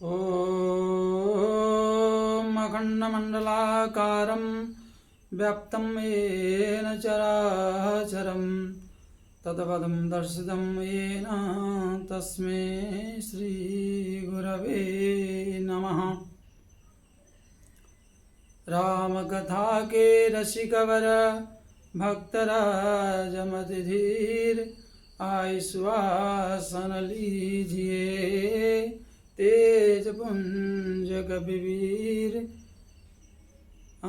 ॐ अखण्डमण्डलाकारं व्याप्तं येन चराचरं तत्पदं दर्शितं येन तस्मै श्रीगुरवे नमः। रामकथा के रसिकवर भक्तराजमतिधीर आश्वासन लीजिए तेज पुंज कबीर।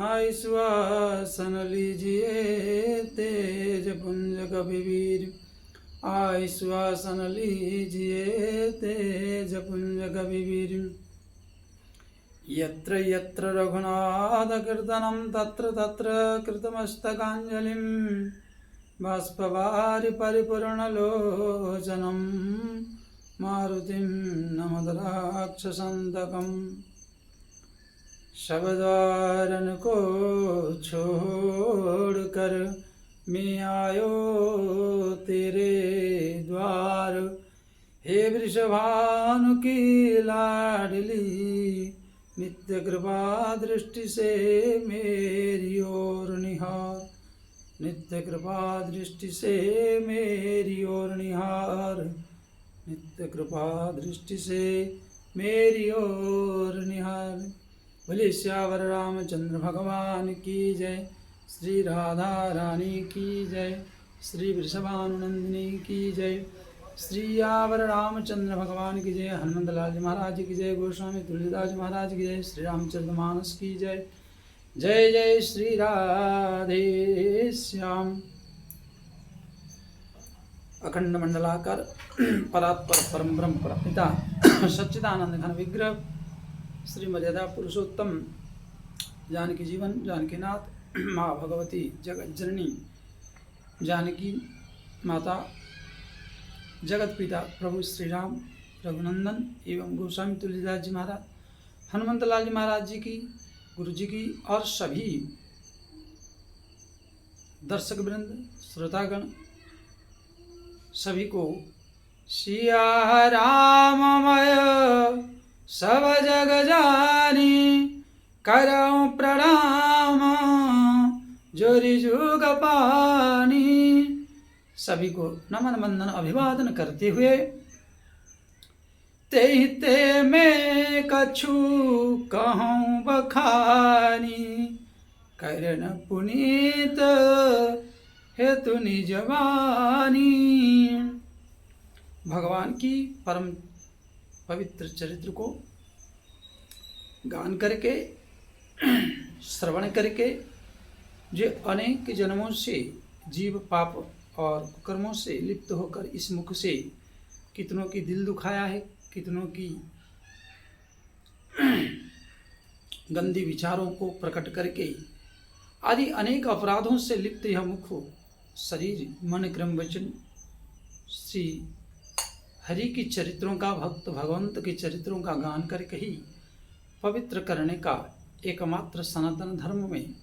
आश्वासन लीजिए तेज पुंज कबीर। आश्वासन लीजिए तेज पुंज कबीर। यत्र यत्र रघुनाथ कीर्तनं तत्र तत्र कृतमस्तकाञ्जलिं बाष्पवारि परिपूर्णलोचनं मारुतिं नमत राक्षसान्तकं। शबद्वारन को छोड़कर मैं आयो तेरे द्वार। हे वृषभानु की लाडली नित्य कृपा दृष्टि से मेरी ओर निहार। नित्य कृपा दृष्टि से मेरी ओर निहार। नित्य कृपा दृष्टि से मेरी ओर निहार। बोले श्यावर रामचंद्र भगवान की जय। श्री राधा रानी की जय। श्री वृषभानुनंदिनी की जय। श्री यावर रामचंद्र भगवान की जय। हनुमंत लाल जी महाराज की जय। गोस्वामी तुलसीदास जी महाराज की जय। श्री रामचरितमानस की जय। जय जय श्री राधे श्याम। अखंड मंडलाकार परात्पर परम ब्रह्म परपिता सच्चिदानंद घन विग्रह श्री मर्यादा पुरुषोत्तम जानकी जीवन जानकी नाथ माँ भगवती जगत जननी जानकी माता जगत पिता प्रभु श्री राम रघुनंदन एवं गोस्वामी तुलसीदास जी महाराज हनुमंत लाल जी महाराज जी की गुरु जी की और सभी दर्शक वृंद श्रोतागण सभी को सिया राममय सब जग जानी करऊं प्रणाम जोरी जुग पानी। सभी को नमन वंदन अभिवादन करते हुए ते में कछु कहूँ बखानी करन पुनीत हेतु निजवानी। भगवान की परम पवित्र चरित्र को गान करके श्रवण करके जो अनेक जन्मों से जीव पाप और कर्मों से लिप्त होकर इस मुख से कितनों की दिल दुखाया है, कितनों की गंदी विचारों को प्रकट करके आदि अनेक अपराधों से लिप्त यह मुख शरीर मन क्रम वचन श्री हरि की चरित्रों का भक्त भगवंत के चरित्रों का गान करके ही पवित्र करने का एकमात्र सनातन धर्म में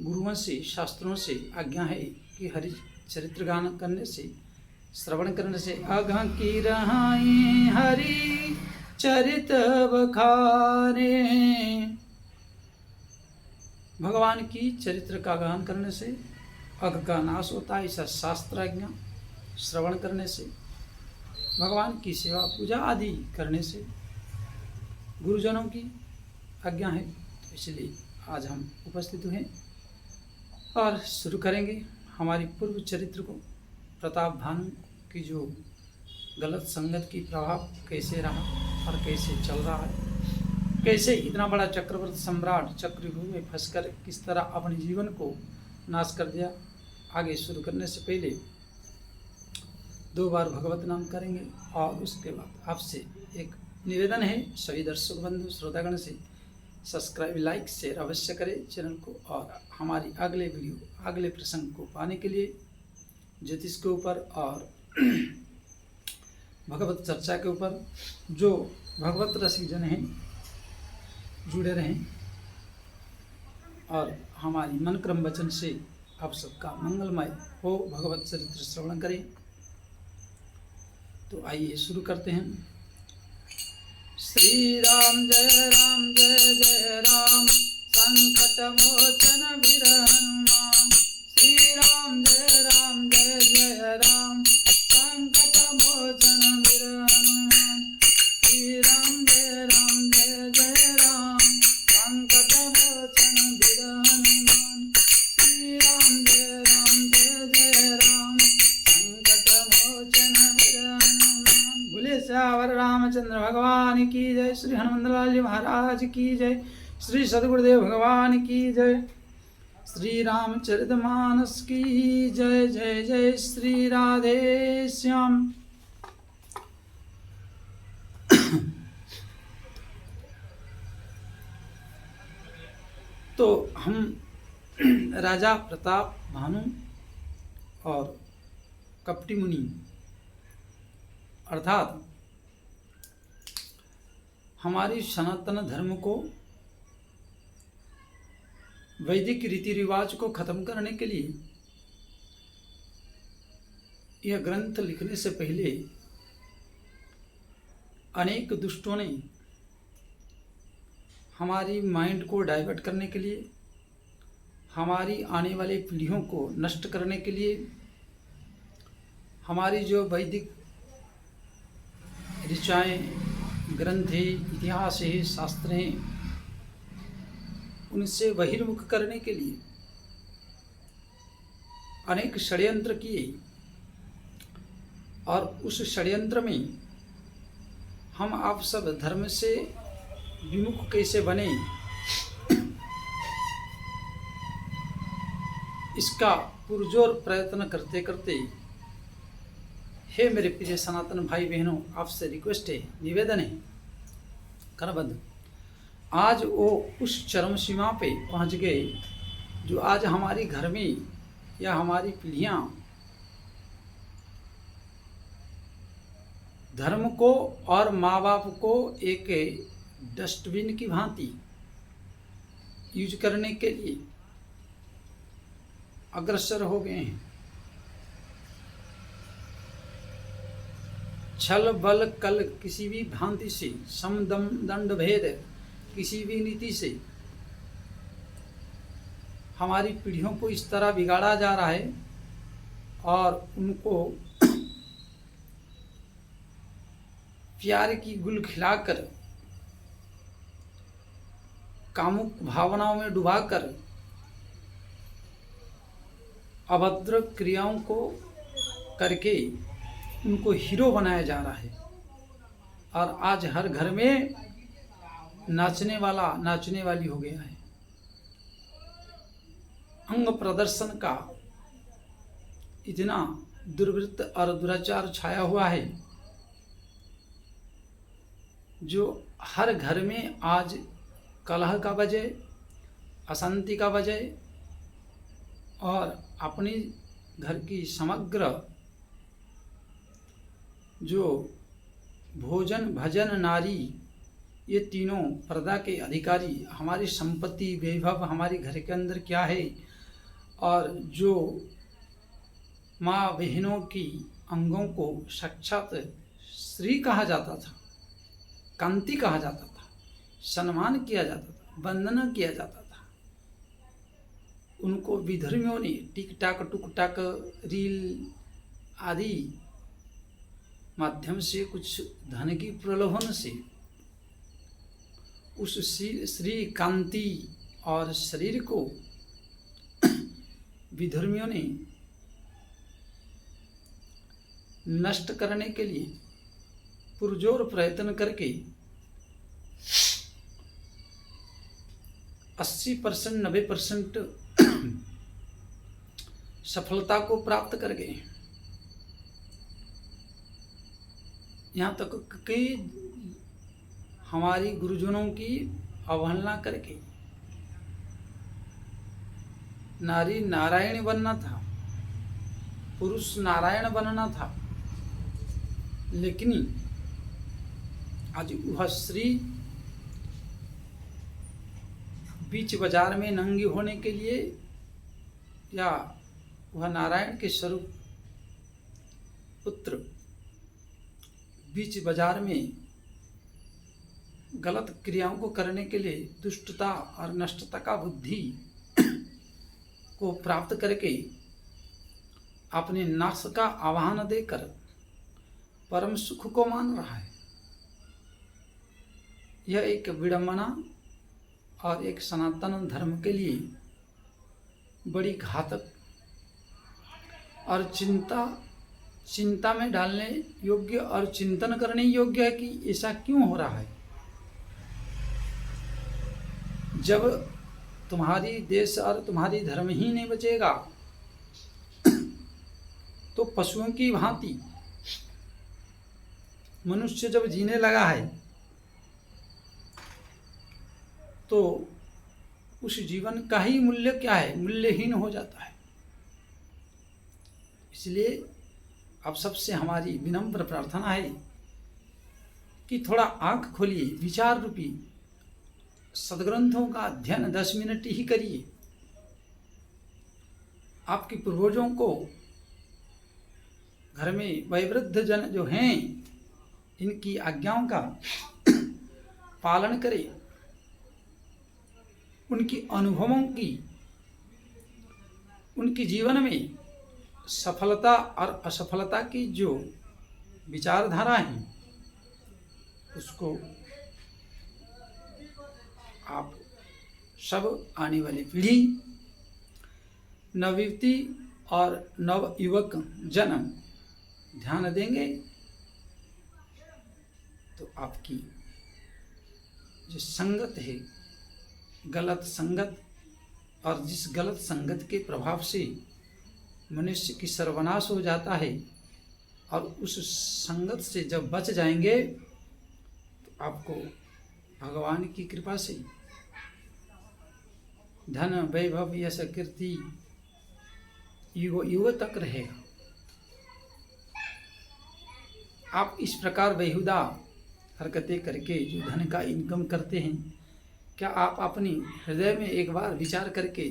गुरुओं से शास्त्रों से आज्ञा है कि हरि चरित्र गान करने से श्रवण करने से अघ की रहाई हरि चरित बखारे। भगवान की चरित्र का गान करने से अघ का नाश होता है। ऐसा शास्त्र आज्ञा श्रवण करने से भगवान की सेवा पूजा आदि करने से गुरुजनों की आज्ञा है। तो इसलिए आज हम उपस्थित हुए और शुरू करेंगे हमारी पूर्व चरित्र को। प्रताप भानु की जो गलत संगत की प्रभाव कैसे रहा और कैसे चल रहा है, कैसे इतना बड़ा चक्रवर्ती सम्राट चक्रव्यूह में फंसकर किस तरह अपने जीवन को नाश कर दिया। आगे शुरू करने से पहले 2 बार भगवत नाम करेंगे और उसके बाद आपसे एक निवेदन है सभी दर्शक बंधु श्रोतागण से सब्सक्राइब लाइक शेयर अवश्य करें चैनल को। और हमारी अगले वीडियो अगले प्रसंग को पाने के लिए ज्योतिष के ऊपर और भगवत चर्चा के ऊपर जो भगवत रसिक जन हैं जुड़े रहें और हमारी मन क्रम वचन से आप सबका मंगलमय हो भगवत चरित्र श्रवण करें। तो आइए शुरू करते हैं। श्री राम जय जय राम संकट मोचन वीर हनुमान। श्री राम जय जय राम संकट मोचन वीर हनुमान। श्री राम जय जय राम संकट मोचन वीर हनुमान। श्री राम जय जय राम संकट मोचन वीर हनुमान। बोले श्यावर रामचंद्र भगवान की जय। श्री हनुमंतलाल जी महाराज की जय। श्री सद्गुरुदेव भगवान की जय। श्री रामचरितमानस की जय जय जय। श्री राधे श्याम। तो हम राजा प्रताप भानु और कपटी मुनि अर्थात हमारी सनातन धर्म को वैदिक रीति रिवाज को खत्म करने के लिए यह ग्रंथ लिखने से पहले अनेक दुष्टों ने हमारी माइंड को डाइवर्ट करने के लिए, हमारी आने वाली पीढ़ियों को नष्ट करने के लिए, हमारी जो वैदिक ऋचाएँ, ग्रंथ है, इतिहास है, शास्त्र हैं, उनसे बहिर्मुख करने के लिए अनेक षड्यंत्र किए। और उस षड्यंत्र में हम आप सब धर्म से विमुख कैसे बने, इसका पुरजोर प्रयत्न करते करते, हे मेरे प्रिय सनातन भाई बहनों, आपसे रिक्वेस्ट है, निवेदन है, करबद्ध, आज वो उस चरम सीमा पे पहुंच गए जो आज हमारी घर में या हमारी पीढ़ियां धर्म को और माँ बाप को एक डस्टबिन की भांति यूज करने के लिए अग्रसर हो गए हैं। छल बल कल किसी भी भांति से, सम दम दंड भेद किसी भी नीति से हमारी पीढ़ियों को इस तरह बिगाड़ा जा रहा है और उनको प्यार की गुल खिलाकर, कामुक भावनाओं में डुबाकर, अभद्र क्रियाओं को करके उनको हीरो बनाया जा रहा है। और आज हर घर में नाचने वाला नाचने वाली हो गया है। अंग प्रदर्शन का इतना दुर्वृत्त और दुराचार छाया हुआ है जो हर घर में आज कलह का वजह, अशांति का वजह और अपनी घर की समग्र जो भोजन भजन नारी, ये तीनों पर्दा के अधिकारी, हमारी संपत्ति वैभव हमारे घर के अंदर क्या है, और जो माँ बहनों की अंगों को साक्षात श्री कहा जाता था, कांति कहा जाता था, सम्मान किया जाता था, वंदना किया जाता था, उनको विधर्मियों ने टिक टाक टुक टाक रील आदि माध्यम से कुछ धन की प्रलोभन से उस श्री कांति और शरीर को विधर्मियों ने नष्ट करने के लिए पुरजोर प्रयत्न करके 80% 90% सफलता को प्राप्त कर गए। यहाँ तक कि हमारी गुरुजनों की अवहेलना करके नारी नारायण बनना था, पुरुष नारायण बनना था, लेकिन आज वह स्त्री बीच बाजार में नंगी होने के लिए या वह नारायण के स्वरूप पुत्र बीच बाजार में गलत क्रियाओं को करने के लिए दुष्टता और नष्टता का बुद्धि को प्राप्त करके अपने नाश का आह्वान देकर परम सुख को मान रहा है। यह एक विडंबना और एक सनातन धर्म के लिए बड़ी घातक और चिंता में डालने योग्य और चिंतन करने योग्य है कि ऐसा क्यों हो रहा है। जब तुम्हारी देश और तुम्हारी धर्म ही नहीं बचेगा तो पशुओं की भांति मनुष्य जब जीने लगा है तो उस जीवन का ही मूल्य क्या है, मूल्यहीन हो जाता है। इसलिए अब सबसे हमारी विनम्र प्रार्थना है कि थोड़ा आंख खोलिए, विचार रूपी सदग्रंथों का अध्ययन 10 मिनट ही करिए। आपके पूर्वजों को घर में वयोवृद्ध जन जो हैं इनकी आज्ञाओं का पालन करें, उनकी अनुभवों की, उनके जीवन में सफलता और असफलता की जो विचारधारा है उसको आप सब आने वाली पीढ़ी, नवयुवती और नव युवक जन ध्यान देंगे तो आपकी जो संगत है, गलत संगत, और जिस गलत संगत के प्रभाव से मनुष्य की सर्वनाश हो जाता है, और उस संगत से जब बच जाएंगे तो आपको भगवान की कृपा से धन वैभव यश कीर्ति युग युग तक रहेगा। आप इस प्रकार बेहुदा हरकतें करके जो धन का इनकम करते हैं, क्या आप अपनी हृदय में एक बार विचार करके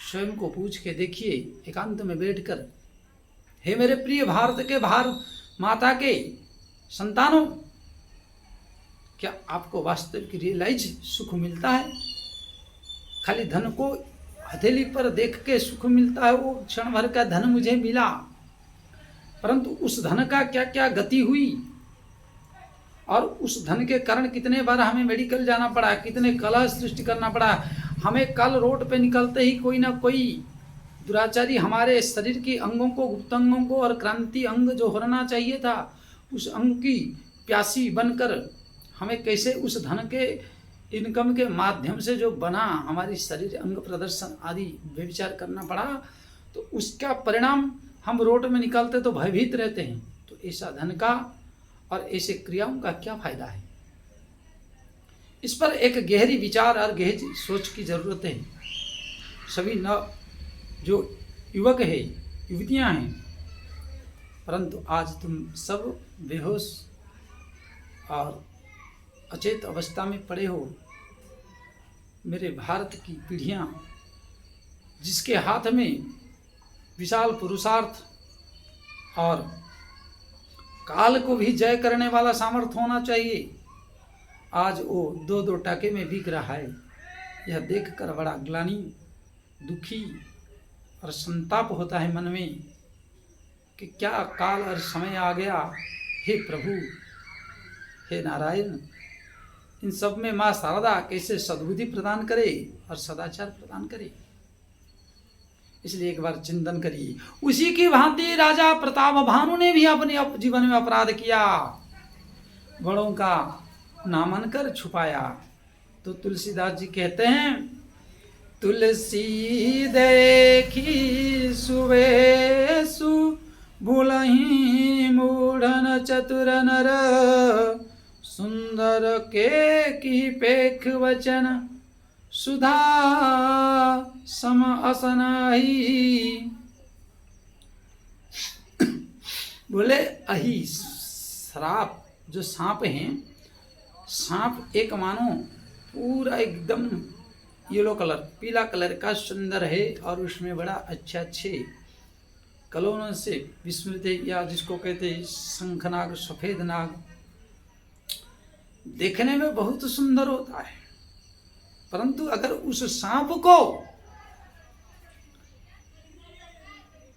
स्वयं को पूछ के देखिए, एकांत में बैठकर, हे मेरे प्रिय भारत के माता के संतानों, क्या आपको वास्तविक रियलाइज सुख मिलता है? खाली धन को हथेली पर देख के सुख मिलता है, वो क्षण भर का धन मुझे मिला, परंतु उस धन का क्या क्या गति हुई और उस धन के कारण कितने बार हमें मेडिकल जाना पड़ा, कितने कलह सृष्टि करना पड़ा। हमें कल रोड पे निकलते ही कोई ना कोई दुराचारी हमारे शरीर के अंगों को, गुप्त अंगों को और क्रांति अंग जो होना चाहिए था उस अंग की प्यासी बनकर हमें कैसे उस धन के इनकम के माध्यम से जो बना हमारी शरीर अंग प्रदर्शन आदि व्यभिचार करना पड़ा, तो उसका परिणाम हम रोड में निकलते तो भयभीत रहते हैं। तो ऐसा धन का और ऐसे क्रियाओं का क्या फायदा है? इस पर एक गहरी विचार और गहरी सोच की जरूरत है। सभी न जो युवक है, युवतियां हैं, परंतु आज तुम सब बेहोश और अचेत अवस्था में पड़े हो। मेरे भारत की पीढ़ियां जिसके हाथ में विशाल पुरुषार्थ और काल को भी जय करने वाला सामर्थ्य होना चाहिए, आज वो 2-2 टाके में बिक रहा है। यह देखकर बड़ा ग्लानि, दुखी और संताप होता है मन में कि क्या काल और समय आ गया। हे प्रभु, हे नारायण, इन सब में माँ शारदा कैसे सद्बुद्धि प्रदान करे और सदाचार प्रदान करे। इसलिए एक बार चिंतन करिए। उसी की भांति राजा प्रताप भानु ने भी अपने जीवन में अपराध किया, बड़ों का ना मानकर छुपाया। तो तुलसीदास जी कहते हैं, तुलसी देखी सुवेशु भूलहि मूढ़न चतुर नर, सुंदर के की पेख वचन सुधा सम असनाही। बोले अही श्राप जो सांप हैं, सांप एक मानो पूरा एकदम येलो कलर, पीला कलर का सुंदर है और उसमें बड़ा अच्छे कलों से विस्मृत है, या जिसको कहते हैं शंखनाग, सफेद नाग, देखने में बहुत सुंदर होता है, परंतु अगर उस सांप को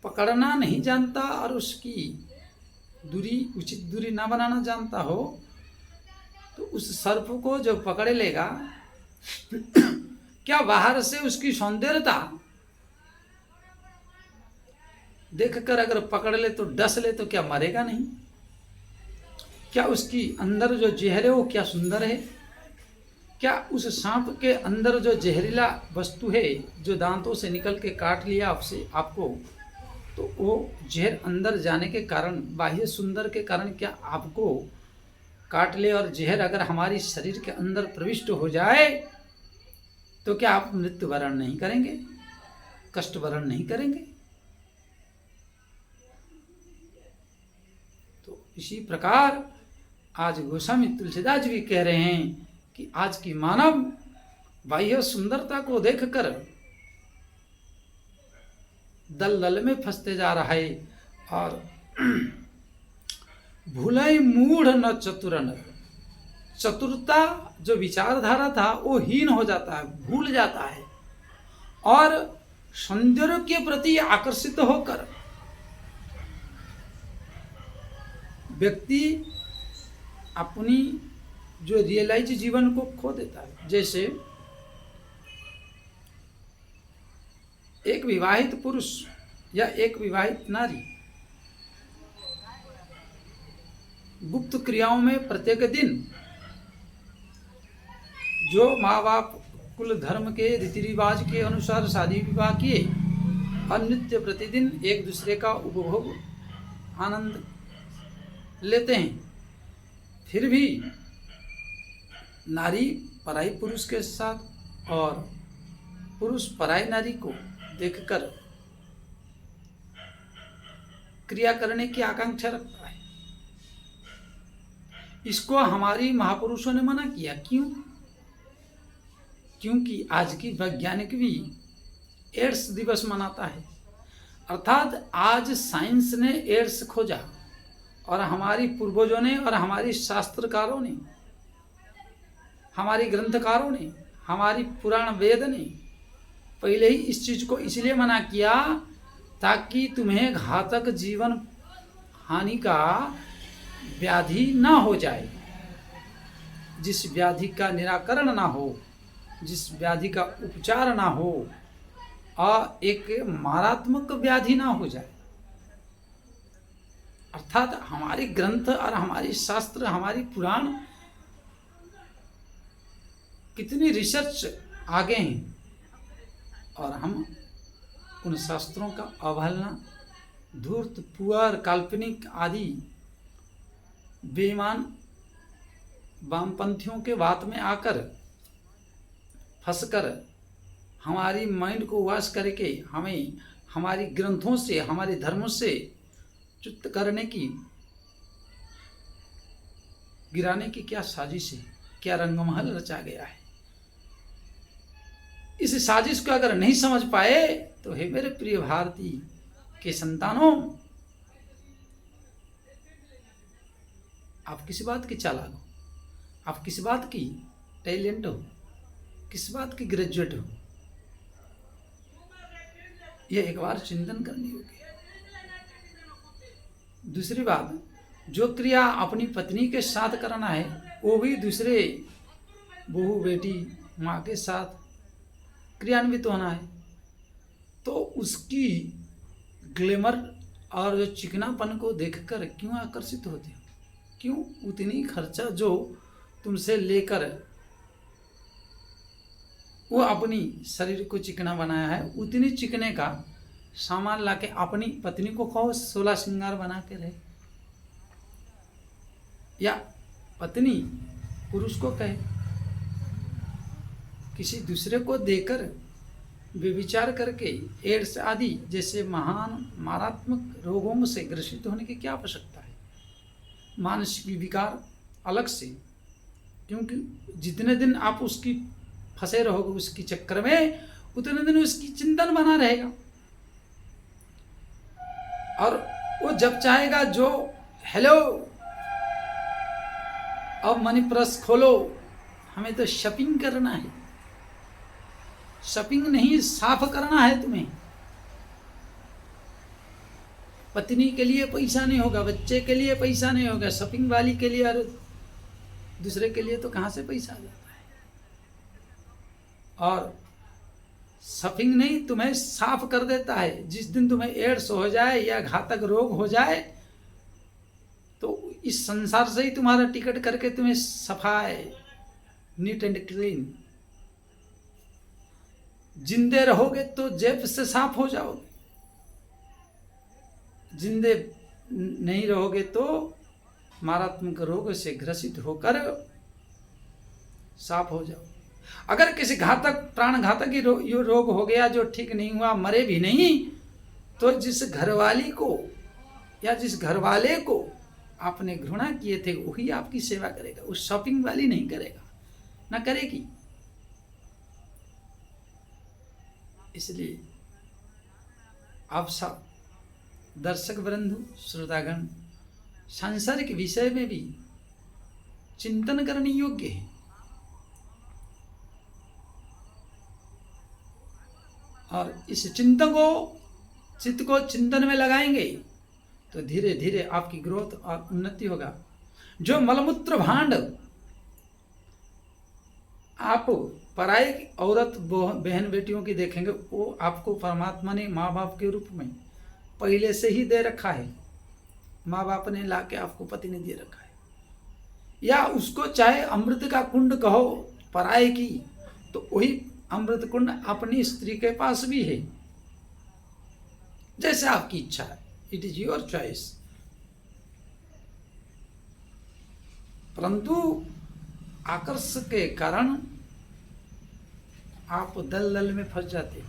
पकड़ना नहीं जानता और उसकी उचित दूरी ना बनाना जानता हो, तो उस सर्प को जब पकड़े लेगा, क्या बाहर से उसकी सौंदर्यता देखकर अगर पकड़ ले तो डस ले तो क्या मरेगा नहीं? क्या उसकी अंदर जो जहर है वो क्या सुंदर है? क्या उस सांप के अंदर जो जहरीला वस्तु है जो दांतों से निकल के काट लिया आपको, तो वो जहर अंदर जाने के कारण, बाह्य सुंदर के कारण क्या आपको काट ले और जहर अगर हमारी शरीर के अंदर प्रविष्ट हो जाए तो क्या आप मृत्यु वरण नहीं करेंगे, कष्ट वरण नहीं करेंगे? तो इसी प्रकार आज गोस्वामी तुलसीदास भी कह रहे हैं कि आज की मानव बाह्य सुंदरता को देखकर दलदल में फंसते जा रहा है और भूले मूढ़ न चतुर नर। चतुरता जो विचारधारा था वो हीन हो जाता है, भूल जाता है और सौंदर्य के प्रति आकर्षित होकर व्यक्ति अपनी जो रियलाइज जीवन को खो देता है। जैसे एक विवाहित पुरुष या एक विवाहित नारी गुप्त क्रियाओं में प्रत्येक दिन जो माँ बाप कुल धर्म के रीति रिवाज के अनुसार शादी विवाह किए और नित्य प्रतिदिन एक दूसरे का उपभोग आनंद लेते हैं, फिर भी नारी पराई पुरुष के साथ और पुरुष पराई नारी को देखकर क्रिया करने की आकांक्षा रखता है। इसको हमारी महापुरुषों ने मना किया। क्यों? क्योंकि आज की वैज्ञानिक भी एड्स दिवस मनाता है, अर्थात आज साइंस ने एड्स खोजा और हमारी पूर्वजों ने और हमारी शास्त्रकारों ने, हमारी ग्रंथकारों ने, हमारी पुराण वेद ने पहले ही इस चीज को इसलिए मना किया ताकि तुम्हें घातक जीवन हानि का व्याधि ना हो जाए, जिस व्याधि का निराकरण ना हो, जिस व्याधि का उपचार ना हो और एक मारात्मक व्याधि ना हो जाए। अर्थात हमारे ग्रंथ और हमारी शास्त्र, हमारी पुराण कितनी रिसर्च आगे हैं और हम उन शास्त्रों का अवहेलना, धूर्त, पुअर, काल्पनिक आदि बेईमान वामपंथियों के बात में आकर फंसकर हमारी माइंड को वॉश करके हमें हमारी ग्रंथों से, हमारे धर्मों से च्युत करने की, गिराने की क्या साजिश है, क्या रंगमहल रचा गया है। इस साजिश को अगर नहीं समझ पाए तो हे मेरे प्रिय भारती के संतानों, आप किस बात की चालाक हो, आप किस बात की टैलेंट हो, किस बात की ग्रेजुएट हो, यह एक बार चिंतन करनी होगी। दूसरी बात, जो क्रिया अपनी पत्नी के साथ करना है वो भी दूसरे बहू, बेटी, माँ के साथ क्रियान्वित होना है, तो उसकी ग्लैमर और जो चिकनापन को देखकर क्यों आकर्षित होते हो? क्यों उतनी खर्चा जो तुमसे लेकर वो अपनी शरीर को चिकना बनाया है, उतनी चिकने का सामान लाके अपनी पत्नी को कहो 16 श्रृंगार बना के रहे, या पत्नी पुरुष को कहे किसी दूसरे को देकर व्यभिचार करके एड्स आदि जैसे महान मारात्मक रोगों से ग्रसित होने की क्या आवश्यकता है? मानसिक विकार अलग से, क्योंकि जितने दिन आप उसकी फंसे रहोगे उसकी चक्कर में, उतने दिन उसकी चिंतन बना रहेगा और वो जब चाहेगा जो हेलो अब मनी पर्स खोलो, हमें तो शॉपिंग करना है। शॉपिंग नहीं, साफ करना है तुम्हें। पत्नी के लिए पैसा नहीं होगा, बच्चे के लिए पैसा नहीं होगा, शॉपिंग वाली के लिए और दूसरे के लिए तो कहाँ से पैसा आ जाता है। और शॉपिंग नहीं, तुम्हें साफ कर देता है। जिस दिन तुम्हें एड्स हो जाए या घातक रोग हो जाए तो इस संसार से ही तुम्हारा टिकट करके तुम्हें सफाई, नीट एंड क्लीन। जिंदे रहोगे तो जेब से साफ हो जाओगे, जिंदे नहीं रहोगे तो मारात्मक रोग से ग्रसित होकर साफ हो जाओ। अगर किसी घातक, प्राण घातक रोग हो गया जो ठीक नहीं हुआ, मरे भी नहीं, तो जिस घरवाली को या जिस घरवाले को आपने घृणा किए थे वही आपकी सेवा करेगा, उस शॉपिंग वाली नहीं करेगा, ना करेगी। इसलिए आप सब दर्शक बंधु, श्रोतागण, सांसारिक विषय में भी चिंतन करने योग्य है। और इस चिंतन को, चित्त को चिंतन में लगाएंगे तो धीरे धीरे आपकी ग्रोथ और उन्नति होगा। जो मलमूत्र भांड आप पराई औरत बहन बेटियों की देखेंगे, वो आपको परमात्मा ने माँ बाप के रूप में पहले से ही दे रखा है। माँ बाप ने लाके आपको पति ने दे रखा है। या उसको चाहे अमृत का कुंड कहो पराये की, तो वही अमृत कुंड अपनी स्त्री के पास भी है। जैसे आपकी इच्छा है, इट इज योर चॉइस। परंतु आकर्ष के कारण आप दलदल में फंस जाते हो।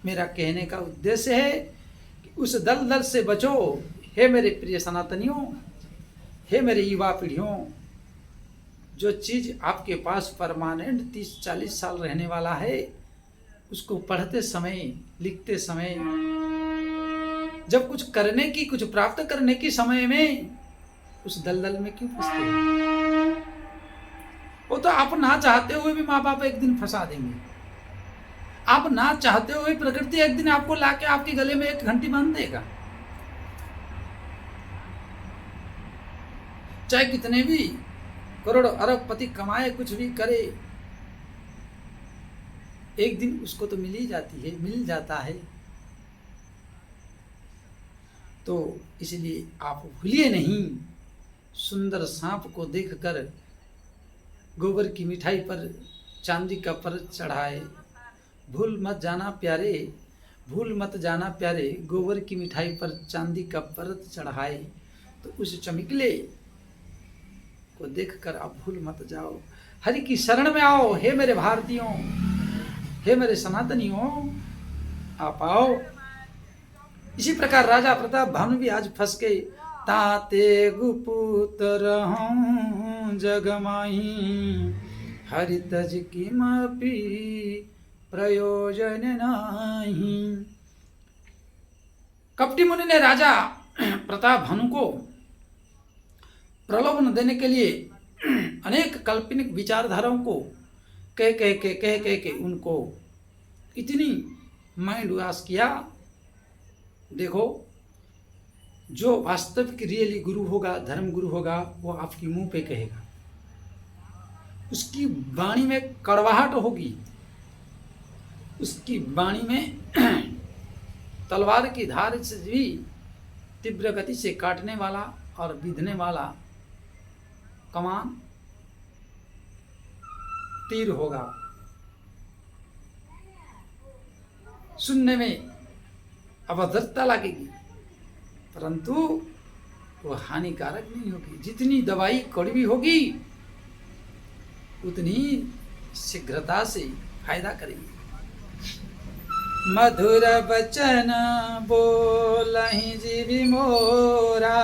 मेरा कहने का उद्देश्य है कि उस दलदल से बचो। हे मेरे प्रिय सनातनियों, हे मेरे युवा पीढ़ियों, जो चीज आपके पास परमानेंट 30-40 साल रहने वाला है, उसको पढ़ते समय, लिखते समय, जब कुछ करने की, कुछ प्राप्त करने की समय में उस दलदल में क्यों फंसते हो? वो तो आप ना चाहते हुए भी माँ बाप एक दिन फंसा देंगे। आप ना चाहते हुए प्रकृति एक दिन आपको लाके आपके गले में एक घंटी बांध देगा। चाहे कितने भी करोड़ अरबपति कमाए, कुछ भी करे, एक दिन उसको तो मिल ही जाती है, मिल जाता है। तो इसलिए आप भूलिए नहीं, सुंदर सांप को देखकर गोबर की मिठाई पर चांदी का परत चढ़ाए। भूल मत जाना प्यारे, भूल मत जाना प्यारे, गोबर की मिठाई पर चांदी का परत चढ़ाए। तो उस चमकीले को देखकर आप भूल मत जाओ। हरि की शरण में आओ। हे मेरे भारतीयों, हे मेरे सनातनियों, आप आओ। इसी प्रकार राजा प्रताप भानु भी आज फंस गए। ताते गुपुत्र हूँ जगमाही, हरि तज की मापी प्रयोजन नाही। कपटी मुनि ने राजा प्रताप भानु को प्रलोभन देने के लिए अनेक काल्पनिक विचारधाराओं को कह के उनको इतनी माइंड वॉश किया। देखो, जो वास्तविक रियली गुरु होगा, धर्म गुरु होगा, वो आपकी मुंह पे कहेगा। उसकी वाणी में कड़वाहट होगी, उसकी वाणी में तलवार की धार से भी तीव्र गति से काटने वाला और बिधने वाला कमान तीर होगा। सुनने में अभद्रता लगेगी, परंतु वो हानिकारक नहीं होगी। जितनी दवाई कड़वी होगी उतनी शीघ्रता से फायदा करेगी। मधुर बचन बोलहि जीवी मोरा,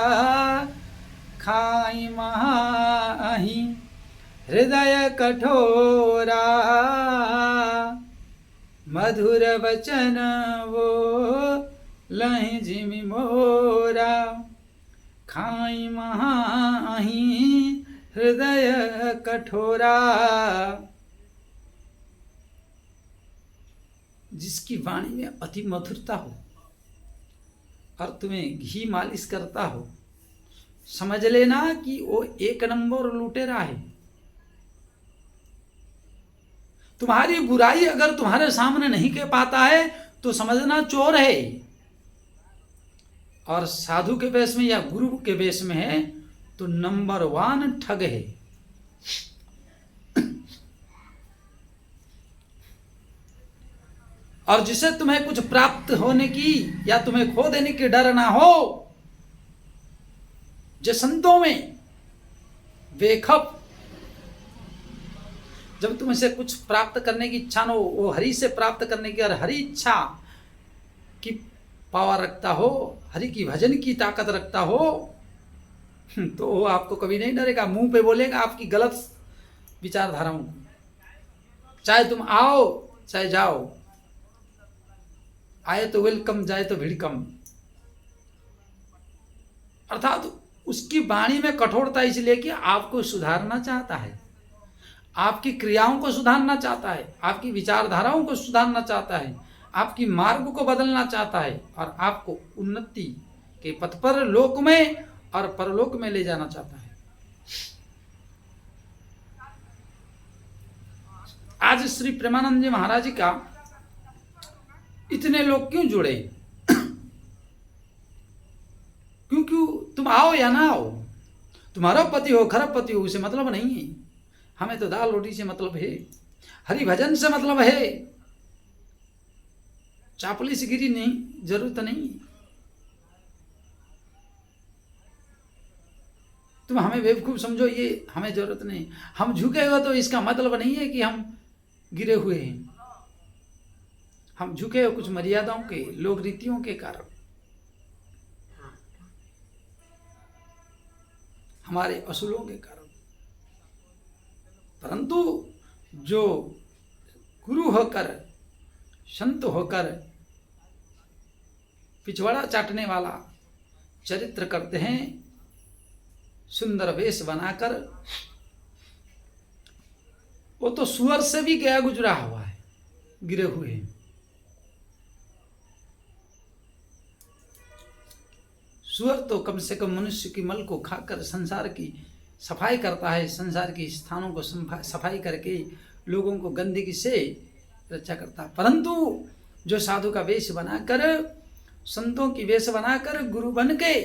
खाई माही हृदय कठोरा। मधुर बचन बोलहि जीवी मोरा, खाई माही हृदय कठोरा, जिसकी वाणी में अति मधुरता हो और तुम्हें घी मालिश करता हो, समझ लेना कि वो एक नंबर लुटेरा है। तुम्हारी बुराई अगर तुम्हारे सामने नहीं कह पाता है तो समझना चोर है, और साधु के वेश में या गुरु के वेश में है तो नंबर 1 ठग है। और जिसे तुम्हें कुछ प्राप्त होने की या तुम्हें खो देने की डर ना हो, जो संतों में बेखब, जब तुम इसे कुछ प्राप्त करने की इच्छा न हो, वो हरि से प्राप्त करने की और हरि इच्छा की पावर रखता हो, हरि की भजन की ताकत रखता हो, तो वो आपको कभी नहीं डरेगा, मुंह पे बोलेगा आपकी गलत विचारधाराओं को, चाहे तुम आओ चाहे जाओ, आए तो वेलकम, जाए तो भिड़कम। अर्थात उसकी वाणी में कठोरता इसलिए कि आपको सुधारना चाहता है, आपकी क्रियाओं को सुधारना चाहता है, आपकी विचारधाराओं को सुधारना चाहता है, आपकी मार्ग को बदलना चाहता है और आपको उन्नति के पथ पर लोक में और परलोक में ले जाना चाहता है। आज श्री प्रेमानंद जी महाराज जी का इतने लोग क्यों जुड़े? क्योंकि तुम आओ या ना आओ, तुम्हारा पति हो खराब पति हो, उसे मतलब नहीं है। हमें तो दाल रोटी से मतलब है, हरि भजन से मतलब है, चापलूसी नहीं, जरूरत नहीं। तुम हमें बेवकूफ समझो, ये हमें जरूरत नहीं। हम झुके हुए तो इसका मतलब नहीं है कि हम गिरे हुए हैं। हम झुके हुए कुछ मर्यादाओं के, लोक रीतियों के कारण, हमारे असूलों के कारण। परंतु जो गुरु होकर, संत होकर पिछवाड़ा चाटने वाला चरित्र करते हैं, सुंदर वेश बनाकर, वो तो सुअर से भी गया गुजरा हुआ है, गिरे हुए हैं। सुअर तो कम से कम मनुष्य की मल को खाकर संसार की सफाई करता है, संसार की स्थानों को सफाई करके लोगों को गंदगी से रक्षा करता है। परंतु जो साधु का वेश बनाकर, संतों की वेश बनाकर, गुरु बन के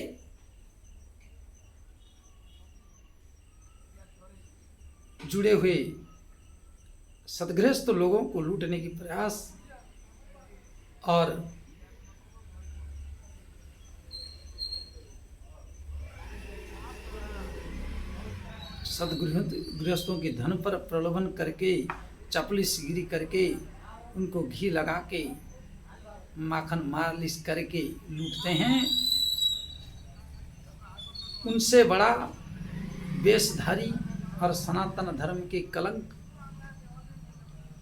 जुड़े हुए सदगृहस्थ लोगों को लूटने की प्रयास और सदगृहस्थों के धन पर प्रलोभन करके, चापलूसी करके, उनको घी लगा के, माखन मालिश करके लूटते हैं। उनसे बड़ा वेशधारी और सनातन धर्म के कलंक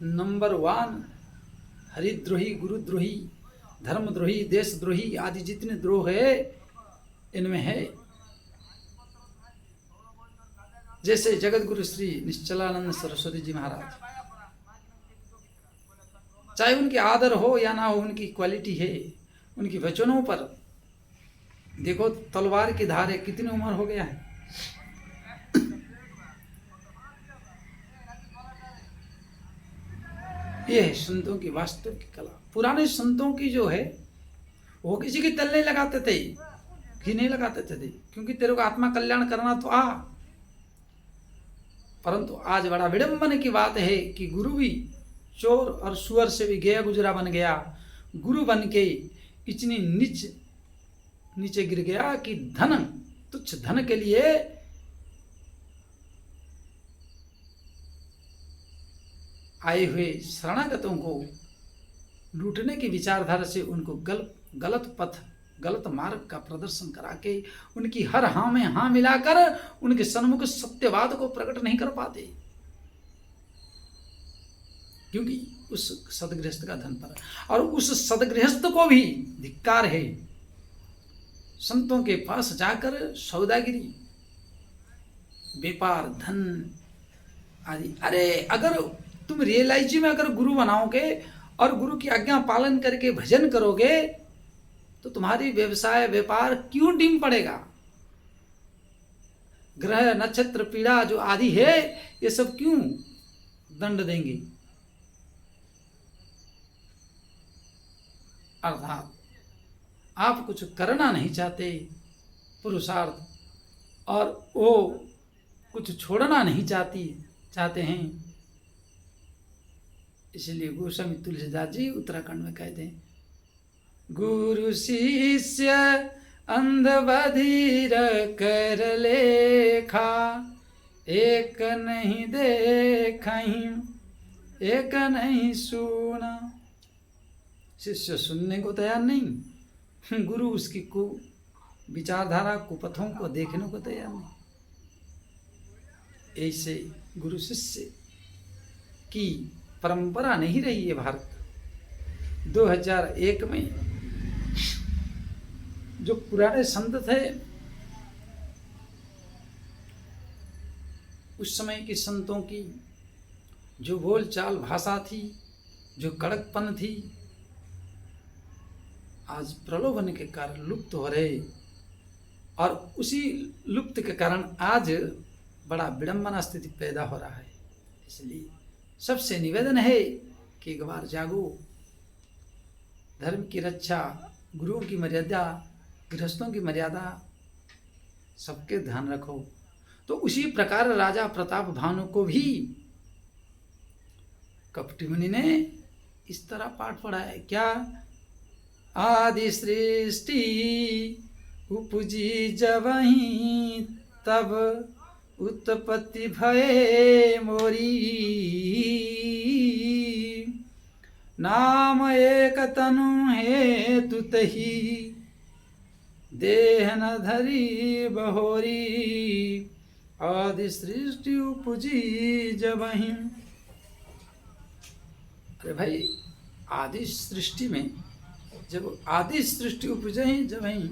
नंबर 1 हरिद्रोही, गुरुद्रोही, धर्मद्रोही, देशद्रोही आदि जितने द्रोह है, इनमें है। जैसे जगत गुरु श्री निश्चलानंद सरस्वती जी महाराज, चाहे उनके आदर हो या ना हो, उनकी क्वालिटी है। उनकी वचनों पर देखो, तलवार की धार है, कितनी उम्र हो गया है। ये है संतों की वास्तविक कला। पुराने संतों की जो है, वो किसी की तल नहीं लगाते थे, घी नहीं लगाते थे, क्योंकि तेरे को आत्मा कल्याण करना तो आ। परंतु आज बड़ा विडंबन की बात है कि गुरु भी चोर और सुअर से भी गया गुजरा बन गया। गुरु बन के इतनी नीचे गिर गया कि धन, तुच्छ धन के लिए आए हुए शरणागतों को लूटने की विचारधारा से उनको गलत पथ, गलत मार्ग का प्रदर्शन करा के, उनकी हर हाँ में हाँ मिलाकर उनके सन्मुख सत्यवाद को प्रकट नहीं कर पाते, क्योंकि उस सदगृहस्थ का धन पर। और उस सदगृहस्थ को भी धिक्कार है, संतों के पास जाकर सौदागिरी, व्यापार, धन आदि। अरे अगर तुम रियलाइज में अगर गुरु बनाओगे और गुरु की आज्ञा पालन करके भजन करोगे तो तुम्हारी व्यवसाय व्यापार क्यों डिम पड़ेगा? ग्रह नक्षत्र पीड़ा जो आदि है ये सब क्यों दंड देंगे? अर्थात आप कुछ करना नहीं चाहते पुरुषार्थ, और वो कुछ छोड़ना नहीं चाहते हैं। इसलिए गोस्वामी तुलसीदास जी उत्तराखंड में कहते हैं, गुरु शिष्य अंध बधिर कर लेखा, एक नहीं देखहीं एक नहीं सुना। शिष्य सुनने को तैयार नहीं, गुरु उसकी विचारधारा कुपथों को देखने को तैयार नहीं। ऐसे गुरु शिष्य की परंपरा नहीं रही है भारत। 2001 में जो पुराने संत थे, उस समय के संतों की जो बोलचाल भाषा थी, जो कड़कपन थी, आज प्रलोभन के कारण लुप्त हो रहे, और उसी लुप्त के कारण आज बड़ा विडंबना स्थिति पैदा हो रहा है। इसलिए सबसे निवेदन है कि एक बार जागो, धर्म की रक्षा, गुरुओं की मर्यादा, गृहस्थों की मर्यादा सबके ध्यान रखो। तो उसी प्रकार राजा प्रताप भानु को भी कपटी मुनि ने इस तरह पाठ पढ़ा है। क्या? आदि सृष्टि उपजी जबहीं, तब उत्पत्ति भये मोरी। नाम एक तनु हेतु तही, देह न धरी बहोरी। आदि सृष्टि उपजी जबहीं। अरे भाई, आदि सृष्टि में जब आदि सृष्टि उपजही जबहीं,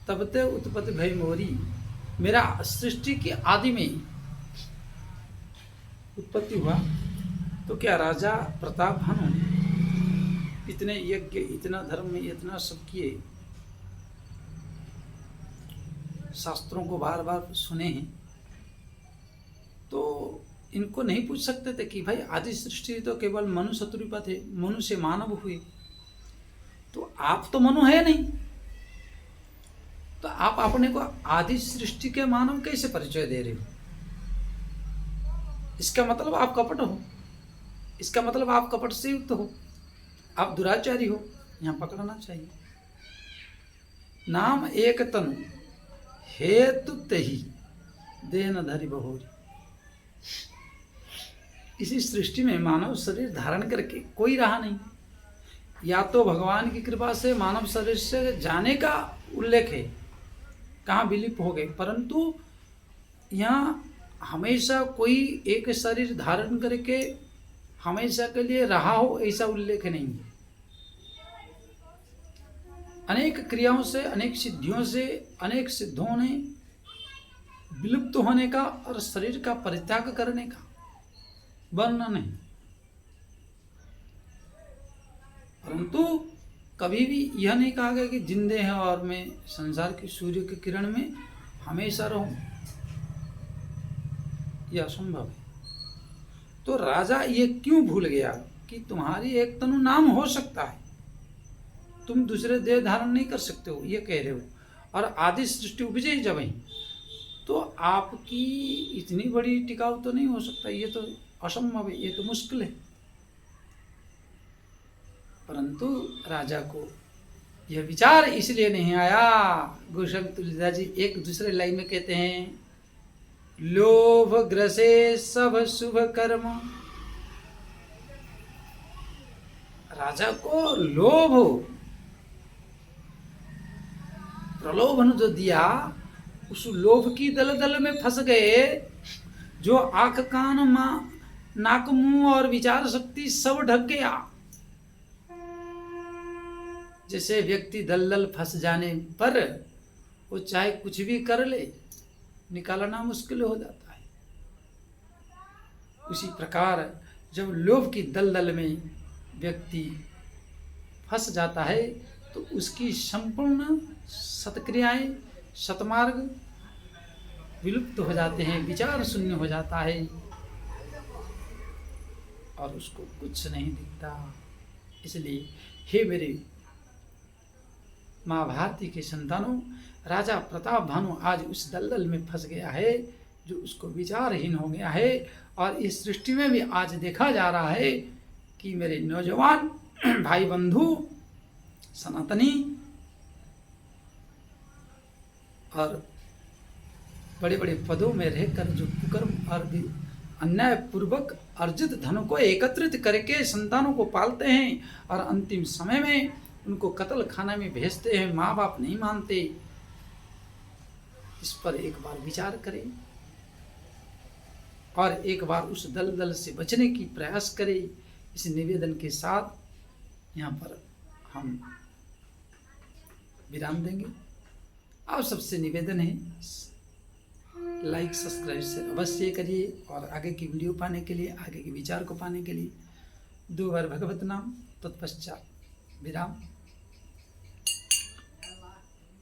तब ते उत्पत्ति भई मोरी। मेरा सृष्टि की आदि में उत्पत्ति हुआ तो क्या राजा प्रताप भानु इतने यज्ञ, इतना धर्म में इतना सब किए, शास्त्रों को बार बार सुने हैं, तो इनको नहीं पूछ सकते थे कि भाई आदि सृष्टि तो केवल मनु शत्रुपा थे, मनु से मानव हुए, तो आप तो मनु है नहीं, तो आप अपने को आदि सृष्टि के मानव कैसे परिचय दे रहे हो? इसका मतलब आप कपट हो, इसका मतलब आप कपट से युक्त हो, आप दुराचारी हो। यहां पकड़ना चाहिए। नाम एक तनु हेतु तही, देह न धरी बहोरी। इसी सृष्टि में मानव शरीर धारण करके कोई रहा नहीं। या तो भगवान की कृपा से मानव शरीर से जाने का उल्लेख है, कहाँ विलिप हो गए, परंतु यहाँ हमेशा कोई एक शरीर धारण करके हमेशा के लिए रहा हो ऐसा उल्लेख नहीं है। अनेक क्रियाओं से, अनेक सिद्धियों से, अनेक सिद्धों ने विलुप्त होने का और शरीर का परित्याग करने का वर्णन है, परंतु कभी भी यह नहीं कहा गया कि जिंदे हैं और मैं संसार की सूर्य की किरण में हमेशा रहूं, यह असंभव है। तो राजा ये क्यों भूल गया कि तुम्हारी एक तनु नाम हो सकता है, तुम दूसरे देह धारण नहीं कर सकते हो, ये कह रहे हो, और आदि सृष्टि उपजे जब ही, तो आपकी इतनी बड़ी टिकाऊ तो नहीं हो सकता, ये तो असंभव है, ये तो मुश्किल है। परंतु राजा को यह विचार इसलिए नहीं आया। गोस्वामी तुलसीदास जी एक दूसरे लाइन में कहते हैं, लोभ ग्रसे सब शुभ कर्म। राजा को लोभ, प्रलोभन जो दिया, उस लोभ की दलदल में फंस गए, जो आंख कान नाक मुंह और विचार शक्ति सब ढक गया। जैसे व्यक्ति दलदल फंस जाने पर वो चाहे कुछ भी कर ले, निकालना मुश्किल हो जाता है। उसी प्रकार जब लोभ की दलदल में व्यक्ति फंस जाता है तो उसकी संपूर्ण सत्क्रियाएं, सतमार्ग विलुप्त हो जाते हैं, विचार शून्य हो जाता है और उसको कुछ नहीं दिखता। इसलिए हे मेरे माँ भारती के संतानों, राजा प्रताप भानु आज उस दलदल में फंस गया है जो उसको विचारहीन हो गया है। और इस सृष्टि में भी आज देखा जा रहा है कि मेरे नौजवान भाई बंधु सनातनी और बड़े बड़े पदों में रहकर जो कुकर्म और अन्याय पूर्वक अर्जित धन को एकत्रित करके संतानों को पालते हैं और अंतिम समय में उनको कत्ल खाना में भेजते हैं, माँ बाप नहीं मानते, इस पर एक बार विचार करें और एक बार उस दलदल से बचने की प्रयास करें। इस निवेदन के साथ यहाँ पर हम विराम देंगे। आप सबसे निवेदन है लाइक सब्सक्राइब से अवश्य करिए और आगे की वीडियो पाने के लिए, आगे के विचार को पाने के लिए 2 बार भगवत नाम तत्पश्चात विराम।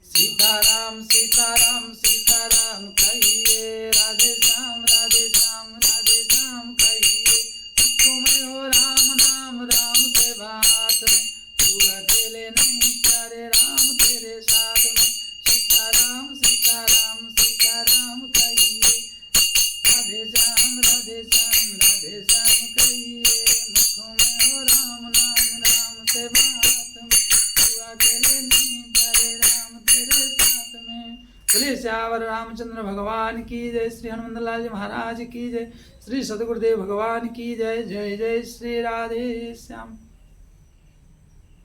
सीताराम सीताराम सीताराम कहिए, राधे श्याम राधे श्याम राधे श्याम कहिए। सुखमय हो राम नाम, राम से बात में तू अकेले नहीं, प्यारे राम तेरे साथ में। सीताराम सीताराम सीताराम कहिए, राधे श्याम राधे श्याम राधे श्याम कहिए। मुखों में हो राम नाम, राम से बात में तू अकेले नहीं, प्यारे राम तेरे साथ में। बोले श्यावर रामचंद्र भगवान की जय, श्री हनुमान लाल जी महाराज की जय, श्री सदगुरुदेव भगवान की जय। जय जय श्री राधे श्याम।